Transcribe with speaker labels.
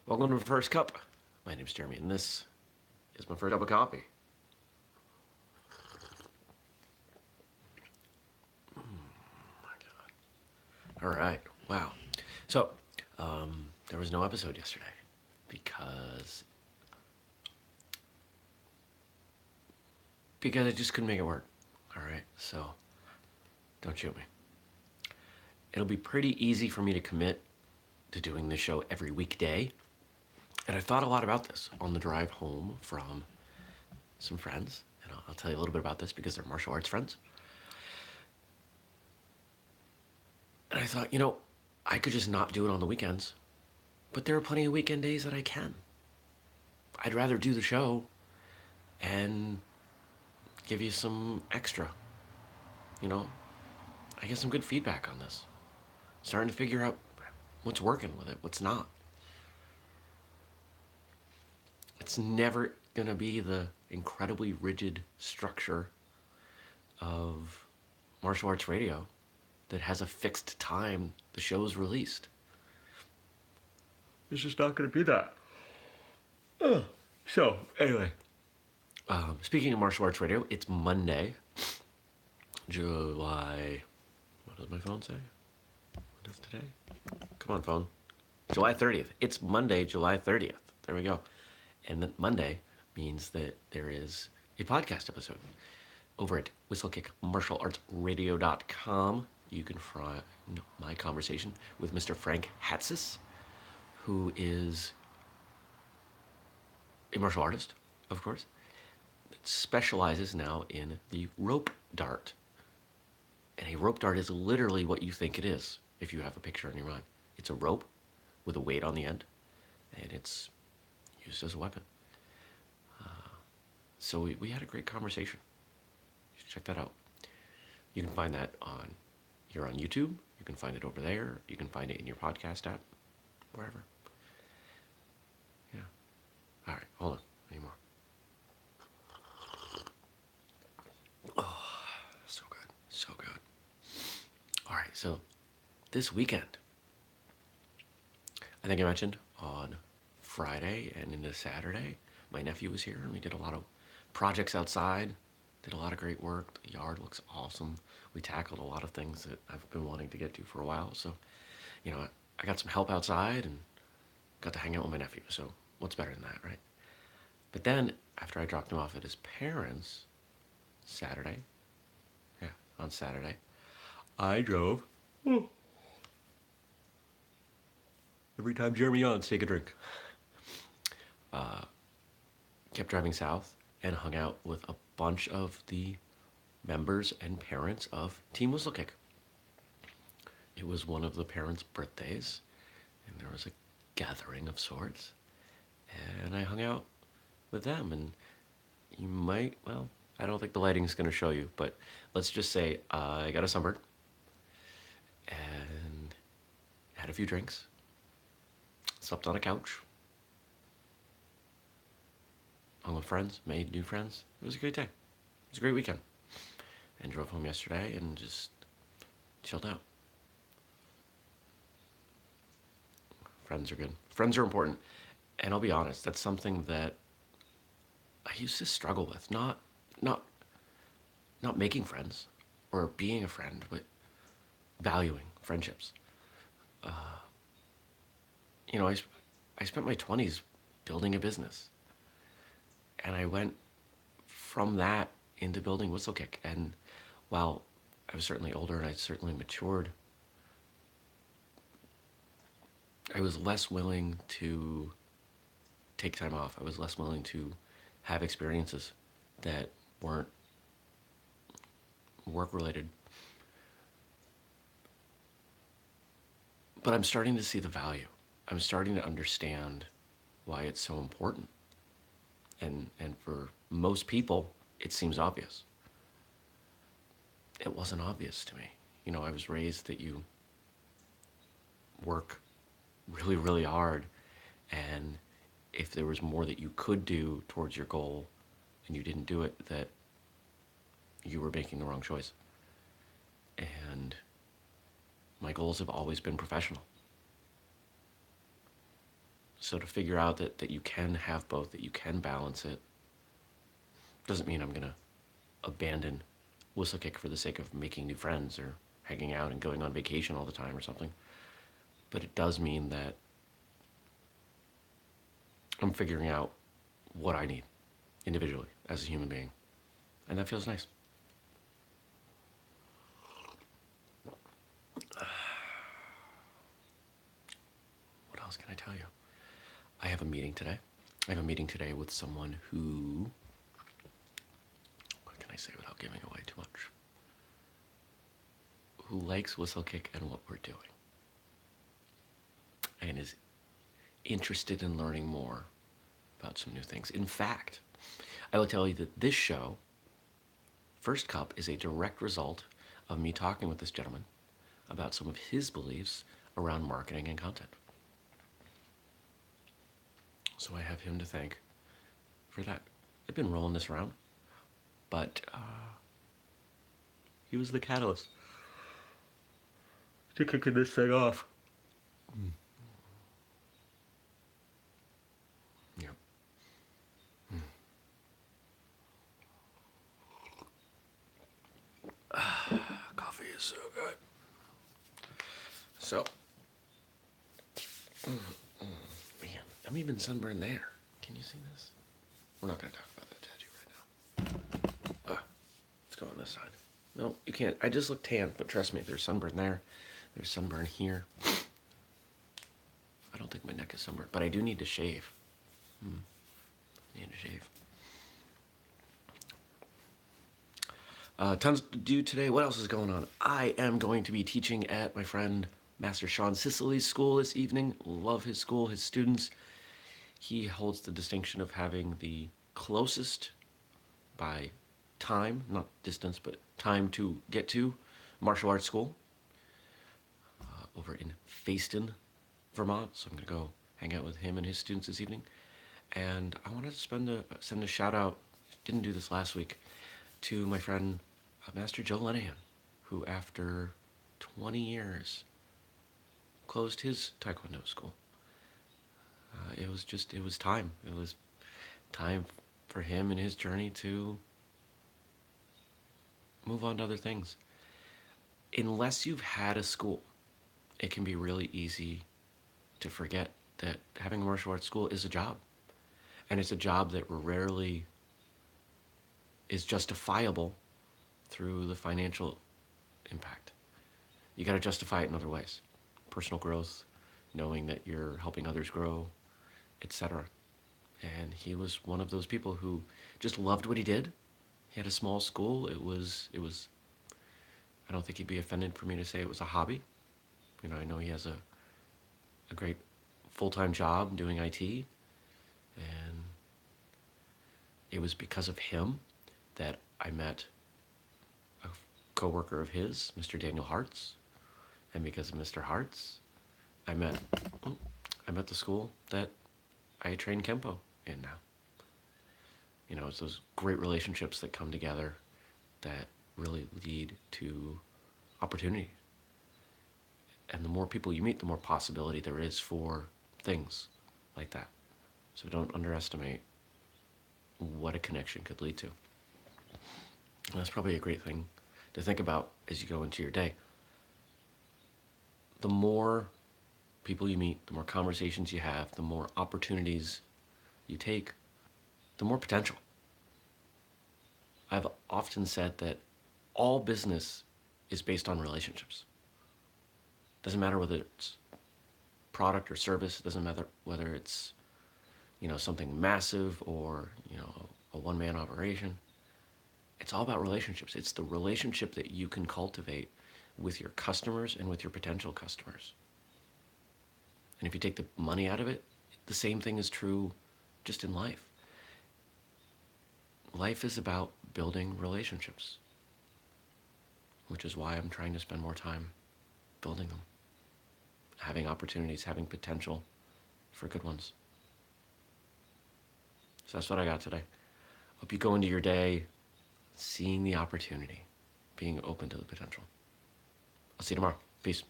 Speaker 1: Welcome to my first cup. My name's Jeremy, and this is my first cup of coffee. My God. All right. Wow. So, there was no episode yesterday because I just couldn't make it work. All right. So, don't shoot me. It'll be pretty easy for me to commit to doing this show every weekday. And I thought a lot about this on the drive home from some friends. And I'll tell you a little bit about this because they're martial arts friends. And I thought, I could just not do it on the weekends. But there are plenty of weekend days that I can. I'd rather do the show and give you some extra. I get some good feedback on this. Starting to figure out what's working with it, what's not. It's never going to be the incredibly rigid structure of martial arts radio that has a fixed time the show's released. It's just not going to be that. So, anyway. Speaking of martial arts radio, it's Monday, July... What does my phone say? What is today? Come on, phone. July 30th. It's Monday, July 30th. There we go. And then Monday means that there is a podcast episode over at whistlekickmartialartsradio.com. You can find my conversation with Mr. Frank Hatsis, who is a martial artist, of course, that specializes now in the rope dart. And a rope dart is literally what you think it is, if you have a picture in your mind. It's a rope with a weight on the end, and it's used as a weapon. So we had a great conversation. You should check that out. You can find that you're on YouTube. You can find it over there. You can find it in your podcast app, wherever. Yeah. All right, hold on. Any more? Oh, so good. So good. All right, so this weekend, I think I mentioned on Friday and into Saturday, my nephew was here and we did a lot of projects outside, did a lot of great work. The yard looks awesome. We tackled a lot of things that I've been wanting to get to for a while. So, I got some help outside and got to hang out with my nephew. So what's better than that, right? But then after I dropped him off at his parents' on Saturday, I drove. Every time Jeremy yawns, take a drink. Kept driving south and hung out with a bunch of the members and parents of Team Whistlekick. It was one of the parents' birthdays, and there was a gathering of sorts, and I hung out with them, and you might, well, I don't think the lighting's going to show you, but let's just say I got a sunburn and had a few drinks, slept on a couch, hung with friends, made new friends. It was a great day. It was a great weekend. And drove home yesterday and just chilled out. Friends are good. Friends are important. And I'll be honest, that's something that I used to struggle with. Not making friends or being a friend, but valuing friendships. I spent my 20s building a business. And I went from that into building Whistlekick. And while I was certainly older and I certainly matured, I was less willing to take time off. I was less willing to have experiences that weren't work-related. But I'm starting to see the value. I'm starting to understand why it's so important. And for most people, it seems obvious. It wasn't obvious to me. I was raised that you work really, really hard, and if there was more that you could do towards your goal and you didn't do it, that you were making the wrong choice. And my goals have always been professional. So to figure out that you can have both, that you can balance it, doesn't mean I'm going to abandon Whistlekick for the sake of making new friends or hanging out and going on vacation all the time or something. But it does mean that I'm figuring out what I need individually as a human being. And that feels nice. What else can I tell you? I have a meeting today. I have a meeting today with someone who, what can I say without giving away too much? Who likes Whistlekick and what we're doing. And is interested in learning more about some new things. In fact, I will tell you that this show, First Cup, is a direct result of me talking with this gentleman about some of his beliefs around marketing and content. So I have him to thank for that. I've been rolling this around, but he was the catalyst to kicking this thing off. Yeah. Coffee is so good. So, man, I'm even sunburned there. Can you see this? We're not going to talk about that tattoo right now. Let's go on this side. No, you can't. I just look tan, but trust me, there's sunburn there. There's sunburn here. I don't think my neck is sunburned, but I do need to shave. Need to shave. Tons to do today. What else is going on? I am going to be teaching at my friend Master Sean Sicily's school this evening. Love his school, his students. He holds the distinction of having the closest by time, not distance, but time to get to martial arts school over in Fayston, Vermont. So I'm going to go hang out with him and his students this evening. And I wanted to send a shout out, didn't do this last week, to my friend Master Joe Lenahan, who after 20 years closed his Taekwondo school. It was time. It was time for him and his journey to move on to other things. Unless you've had a school, it can be really easy to forget that having a martial arts school is a job. And it's a job that rarely is justifiable through the financial impact. You got to justify it in other ways. Personal growth, knowing that you're helping others grow, etc. And he was one of those people who just loved what he did. He had a small school. It was I don't think he'd be offended for me to say it was a hobby. You know, I know he has a great full-time job doing IT, and it was because of him that I met a coworker of his, Mr. Daniel Hartz, and because of Mr. Hartz, I met the school that I train Kempo in now. You know, it's those great relationships that come together that really lead to opportunity. And the more people you meet, the more possibility there is for things like that. So don't underestimate what a connection could lead to. And that's probably a great thing to think about as you go into your day. The more people you meet, the more conversations you have, the more opportunities you take, the more potential. I've often said that all business is based on relationships. Doesn't matter whether it's product or service, it doesn't matter whether it's, you know, something massive or, you know, a one-man operation. It's all about relationships. It's the relationship that you can cultivate with your customers and with your potential customers. And if you take the money out of it, the same thing is true just in life. Life is about building relationships, which is why I'm trying to spend more time building them, having opportunities, having potential for good ones. So that's what I got today. Hope you go into your day seeing the opportunity, being open to the potential. I'll see you tomorrow. Peace.